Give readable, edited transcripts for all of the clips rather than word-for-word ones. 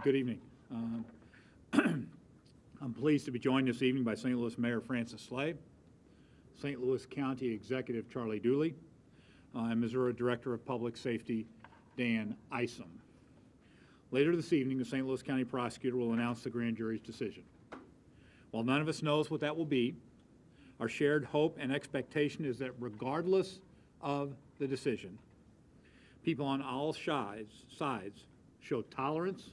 Good evening. I'm pleased to be joined this evening by St. Louis Mayor Francis Slay, St. Louis County Executive Charlie Dooley, and Missouri Director of Public Safety Dan Isom. Later this evening, the St. Louis County Prosecutor will announce the grand jury's decision. While none of us knows what that will be, our shared hope and expectation is that regardless of the decision, people on all sides show tolerance,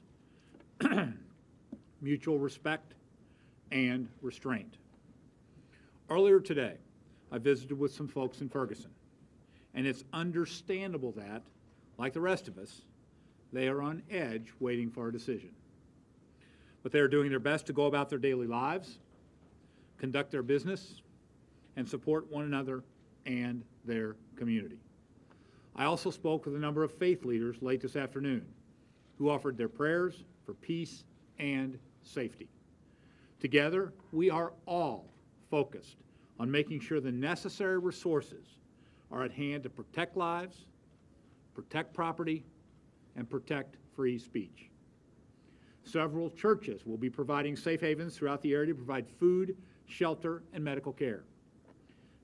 mutual respect, and restraint. Earlier today, I visited with some folks in Ferguson, and it's understandable that, like the rest of us, they are on edge waiting for a decision. But they are doing their best to go about their daily lives, conduct their business, and support one another and their community. I also spoke with a number of faith leaders late this afternoon who offered their prayers for peace and safety. Together, we are all focused on making sure the necessary resources are at hand to protect lives, protect property, and protect free speech. Several churches will be providing safe havens throughout the area to provide food, shelter, and medical care.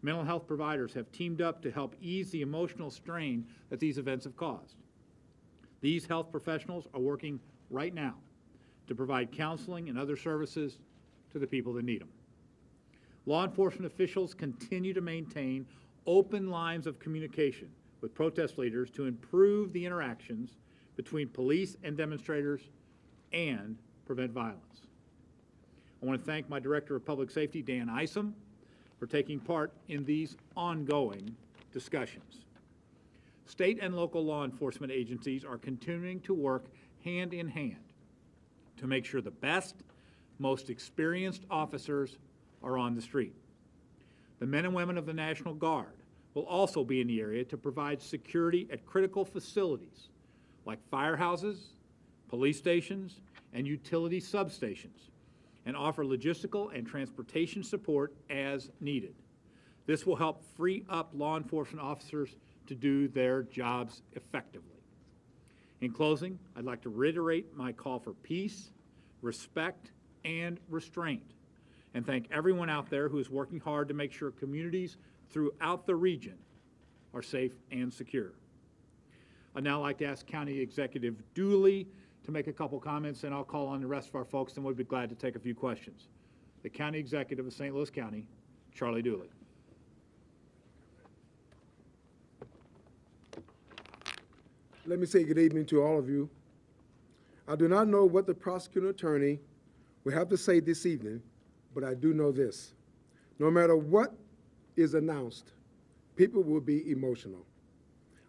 Mental health providers have teamed up to help ease the emotional strain that these events have caused. These health professionals are working right now to provide counseling and other services to the people that need them. Law enforcement officials continue to maintain open lines of communication with protest leaders to improve the interactions between police and demonstrators and prevent violence. I want to thank my Director of Public Safety, Dan Isom, for taking part in these ongoing discussions. State and local law enforcement agencies are continuing to work hand in hand to make sure the best, most experienced officers are on the street. The men and women of the National Guard will also be in the area to provide security at critical facilities like firehouses, police stations, and utility substations, and offer logistical and transportation support as needed. This will help free up law enforcement officers to do their jobs effectively. In closing, I'd like to reiterate my call for peace, respect, and restraint, and thank everyone out there who is working hard to make sure communities throughout the region are safe and secure. I'd now like to ask County Executive Dooley to make a couple comments, and I'll call on the rest of our folks, and we'd be glad to take a few questions. The County Executive of St. Louis County, Charlie Dooley. Let me say good evening to all of you. I do not know what the prosecuting attorney will have to say this evening, but I do know this. No matter what is announced, people will be emotional.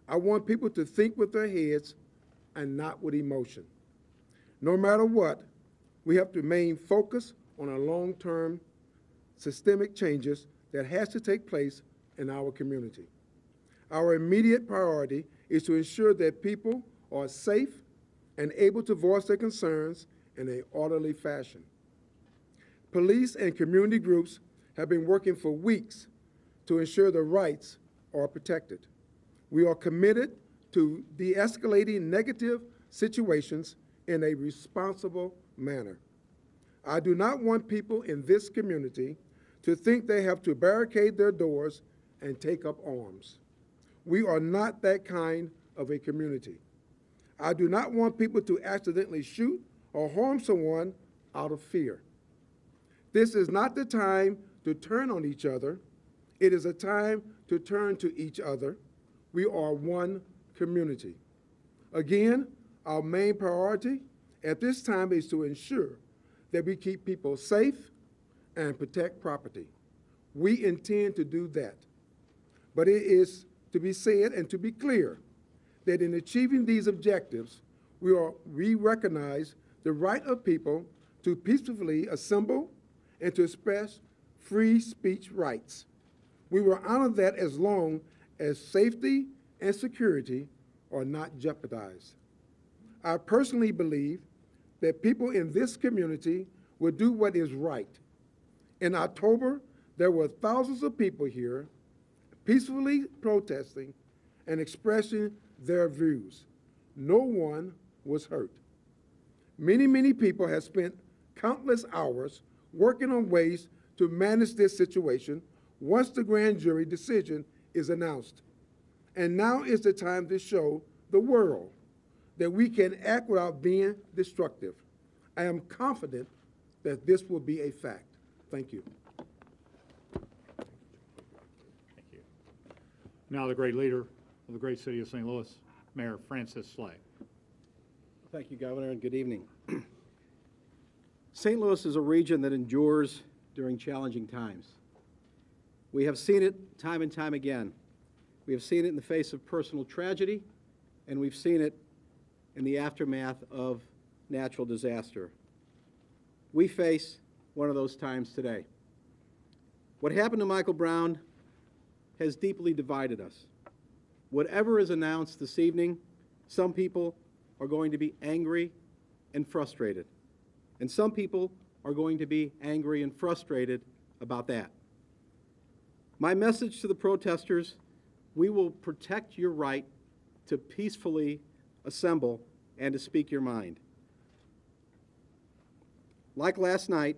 I want people to think with their heads and not with emotion. No matter what, we have to remain focused on our long-term systemic changes that has to take place in our community. Our immediate priority is to ensure that people are safe and able to voice their concerns in an orderly fashion. Police and community groups have been working for weeks to ensure the rights are protected. We are committed to de-escalating negative situations in a responsible manner. I do not want people in this community to think they have to barricade their doors and take up arms. We are not that kind of a community. I do not want people to accidentally shoot or harm someone out of fear. This is not the time to turn on each other. It is a time to turn to each other. We are one community. Again, our main priority at this time is to ensure that we keep people safe and protect property. We intend to do that. But it is to be said and to be clear that in achieving these objectives, we recognize the right of people to peacefully assemble and to express free speech rights. We will honor that as long as safety and security are not jeopardized. I personally believe that people in this community will do what is right. In October, there were thousands of people here peacefully protesting and expressing their views. No one was hurt. Many people have spent countless hours working on ways to manage this situation once the grand jury decision is announced. And now is the time to show the world that we can act without being destructive. I am confident that this will be a fact. Thank you. Thank you. Now the great leader of the great city of St. Louis, Mayor Francis Slay. Thank you, Governor, and good evening. St. Louis is a region that endures during challenging times. We have seen it time and time again. We have seen it in the face of personal tragedy, and we've seen it in the aftermath of natural disaster. We face one of those times today. What happened to Michael Brown has deeply divided us. Whatever is announced this evening, some people are going to be angry and frustrated. And some people are going to be angry and frustrated about that. My message to the protesters: we will protect your right to peacefully assemble and to speak your mind. Like last night,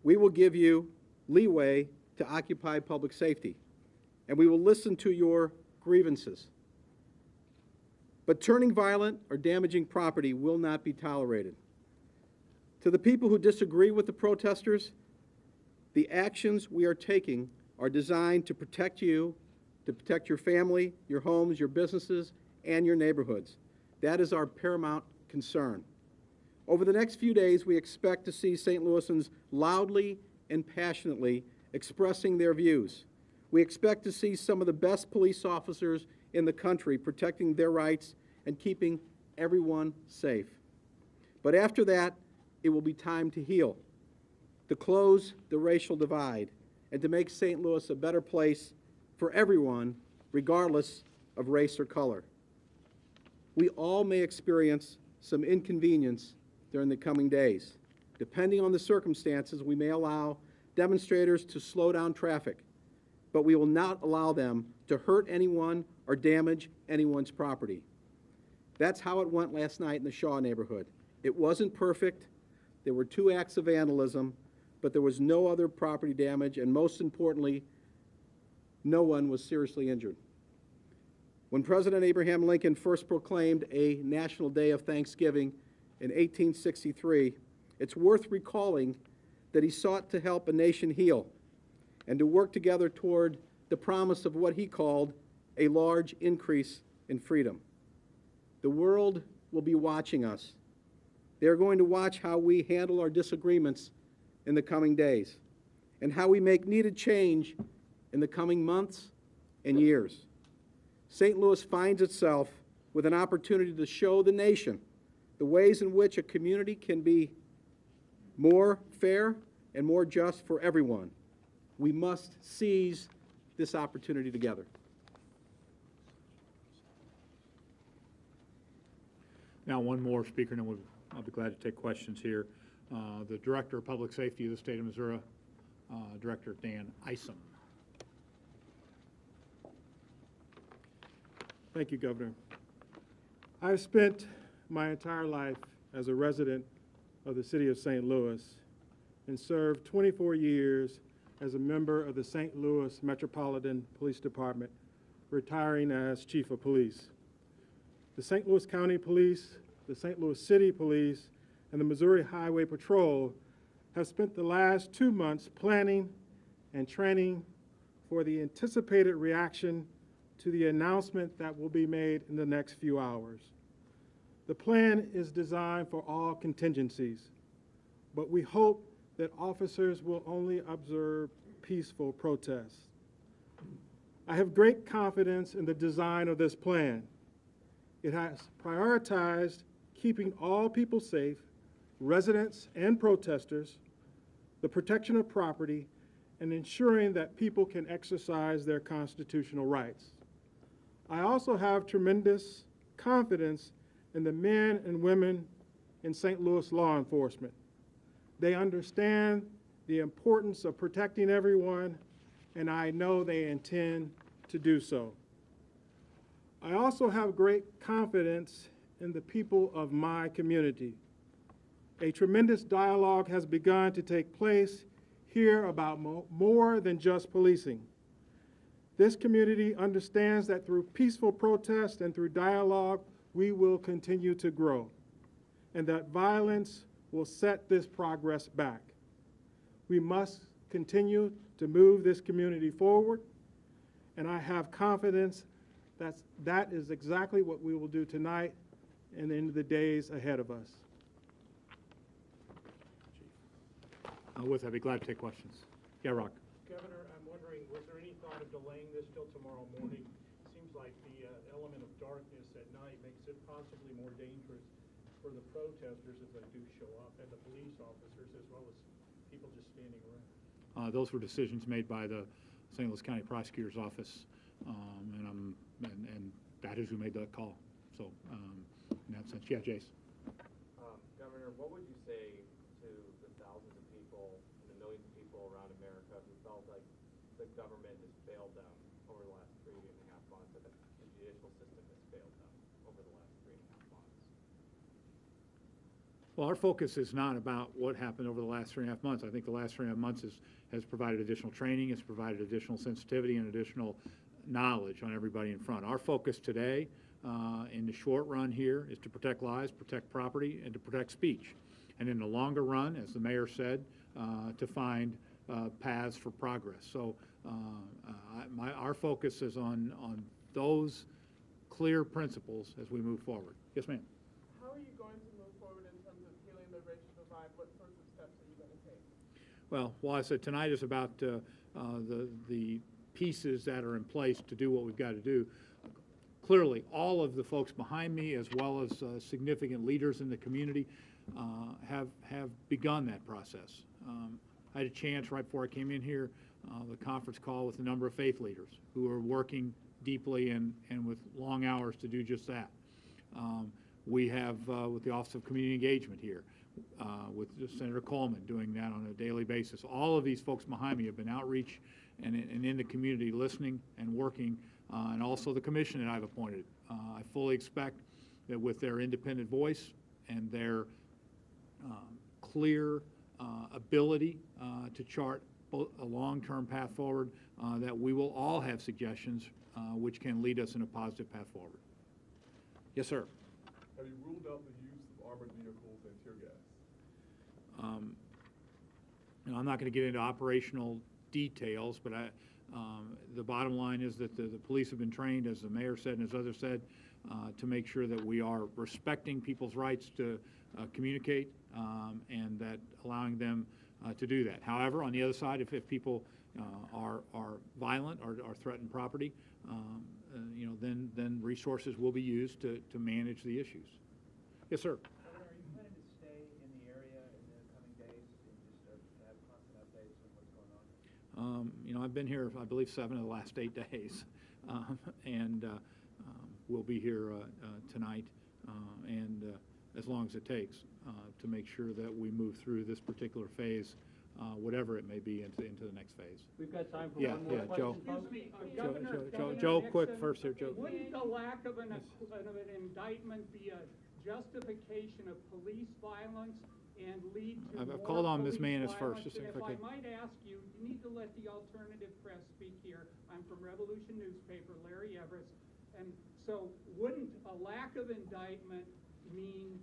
we will give you leeway to occupy public safety, and we will listen to your grievances. But turning violent or damaging property will not be tolerated. To the people who disagree with the protesters, the actions we are taking are designed to protect you, to protect your family, your homes, your businesses, and your neighborhoods. That is our paramount concern. Over the next few days, we expect to see St. Louisans loudly and passionately expressing their views. We expect to see some of the best police officers in the country protecting their rights and keeping everyone safe. But after that, it will be time to heal, to close the racial divide, and to make St. Louis a better place for everyone, regardless of race or color. We all may experience some inconvenience during the coming days. Depending on the circumstances, we may allow demonstrators to slow down traffic, but we will not allow them to hurt anyone or damage anyone's property. That's how it went last night in the Shaw neighborhood. It wasn't perfect. There were 2 acts of vandalism, but there was no other property damage, and most importantly, no one was seriously injured. When President Abraham Lincoln first proclaimed a National Day of Thanksgiving in 1863, it's worth recalling that he sought to help a nation heal and to work together toward the promise of what he called a large increase in freedom. The world will be watching us. They're going to watch how we handle our disagreements in the coming days and how we make needed change in the coming months and years. St. Louis finds itself with an opportunity to show the nation the ways in which a community can be more fair and more just for everyone. We must seize this opportunity together. Now one more speaker, and then I'll be glad to take questions here. The Director of Public Safety of the state of Missouri, Director Dan Isom. Thank you, Governor. I've spent my entire life as a resident of the city of St. Louis and served 24 years as a member of the St. Louis Metropolitan Police Department, retiring as Chief of Police. The St. Louis County Police, the St. Louis City Police, and the Missouri Highway Patrol have spent the last 2 months planning and training for the anticipated reaction to the announcement that will be made in the next few hours. The plan is designed for all contingencies, but we hope that officers will only observe peaceful protests. I have great confidence in the design of this plan. It has prioritized keeping all people safe, residents and protesters, the protection of property, and ensuring that people can exercise their constitutional rights. I also have tremendous confidence in the men and women in St. Louis law enforcement. They understand the importance of protecting everyone, and I know they intend to do so. I also have great confidence in the people of my community. A tremendous dialogue has begun to take place here about more than just policing. This community understands that through peaceful protest and through dialogue, we will continue to grow, and that violence will set this progress back. We must continue to move this community forward, and I have confidence that is exactly what we will do tonight and in the days ahead of us. With that, I'd be glad to take questions. Yeah, Rock. Governor, I'm wondering, was there any thought of delaying this till tomorrow morning? Seems like the element of darkness at night makes it possibly more dangerous for the protesters if they do show up, and the police officers as well as people just standing around. Those were decisions made by the St. Louis County Prosecutor's Office, and that is who made that call. So, in that sense, yeah, Jace. Governor, what would you say to the thousands of people and the millions of people around America who felt like the government has failed them over the last 3.5 months, that the judicial system has failed them over the last 3.5 months? Well, our focus is not about what happened over the last 3.5 months. I think the last 3.5 months has provided additional training, it's provided additional sensitivity and additional knowledge on everybody in front. Our focus today, in the short run here, is to protect lives, protect property, and to protect speech. And in the longer run, as the mayor said, to find paths for progress. So our focus is on those clear principles as we move forward. Yes, ma'am. How are you going to move forward in terms of healing the racial divide? What sorts of steps are you going to take? Well, I said tonight is about the pieces that are in place to do what we've got to do. Clearly, all of the folks behind me, as well as significant leaders in the community, have begun that process. I had a chance right before I came in here, the conference call with a number of faith leaders who are working deeply and with long hours to do just that. We have with the Office of Community Engagement here, with Senator Coleman doing that on a daily basis. All of these folks behind me have been outreach and in the community listening and working, and also the commission that I've appointed. I fully expect that with their independent voice and their clear ability to chart a long-term path forward, that we will all have suggestions which can lead us in a positive path forward. Yes, sir. Have you ruled out the use of armored vehicles and tear gas? I'm not going to get into operational details, but the bottom line is that the police have been trained, as the mayor said and as others said, to make sure that we are respecting people's rights to communicate and that allowing them to do that. However, on the other side, if people are violent or threaten property, then resources will be used to manage the issues. Yes, sir. Governor, are you planning to stay in the area in the coming days and just have constant updates on what's going on? I've been here, I believe, 7 of the last 8 days, and we'll be here tonight and as long as it takes to make sure that we move through this particular phase, whatever it may be, into the next phase. We've got time for Yeah, one more yeah, question. Joe. folks. Excuse me, Joe, Governor quick Nixon, first here, Joe. Wouldn't the lack of an indictment be a justification of police violence and lead to I've more called on Ms. police Manis first, violence? just And if if I I could. might ask you, you need to let the alternative press speak here. I'm from Revolution Newspaper, Larry Everest, and so wouldn't a lack of indictment mean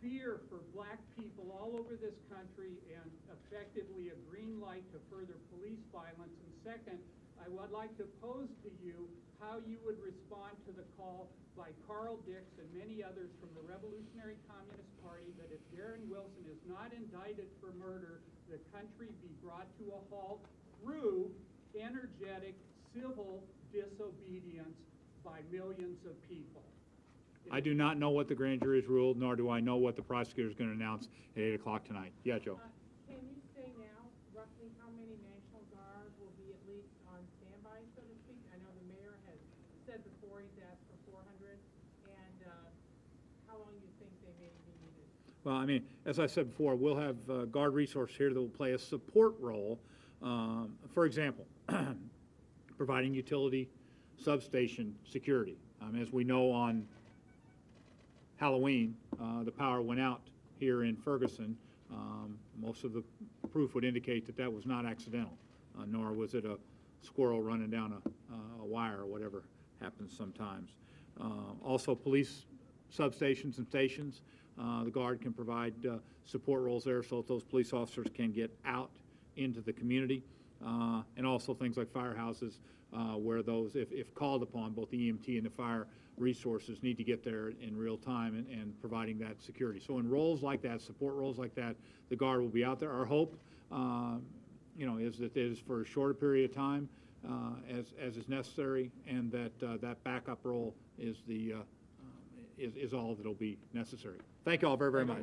fear for black people all over this country and effectively a green light to further police violence? And second, I would like to pose to you how you would respond to the call by Carl Dix and many others from the Revolutionary Communist Party that if Darren Wilson is not indicted for murder, the country be brought to a halt through energetic civil disobedience by millions of people. I do not know what the grand jury has ruled, nor do I know what the prosecutor is going to announce at 8 o'clock tonight. Yeah, Joe. Can you say now roughly how many National Guard will be at least on standby, so to speak? I know the mayor has said before he's asked for 400, and how long you think they may be needed? Well, I mean, as I said before, we'll have Guard resource here that will play a support role. For example, providing utility substation security. As we know, on Halloween, the power went out here in Ferguson, most of the proof would indicate that that was not accidental, nor was it a squirrel running down a wire or whatever happens sometimes. Also, police substations and stations, the Guard can provide support roles there so that those police officers can get out into the community. And also things like firehouses, where those, if called upon, both the EMT and the fire resources need to get there in real time and providing that security. So in roles like that, support roles like that, the Guard will be out there. Our hope, is that it is for a shorter period of time as is necessary, and that that backup role is all that'll be necessary. Thank you all very, very much.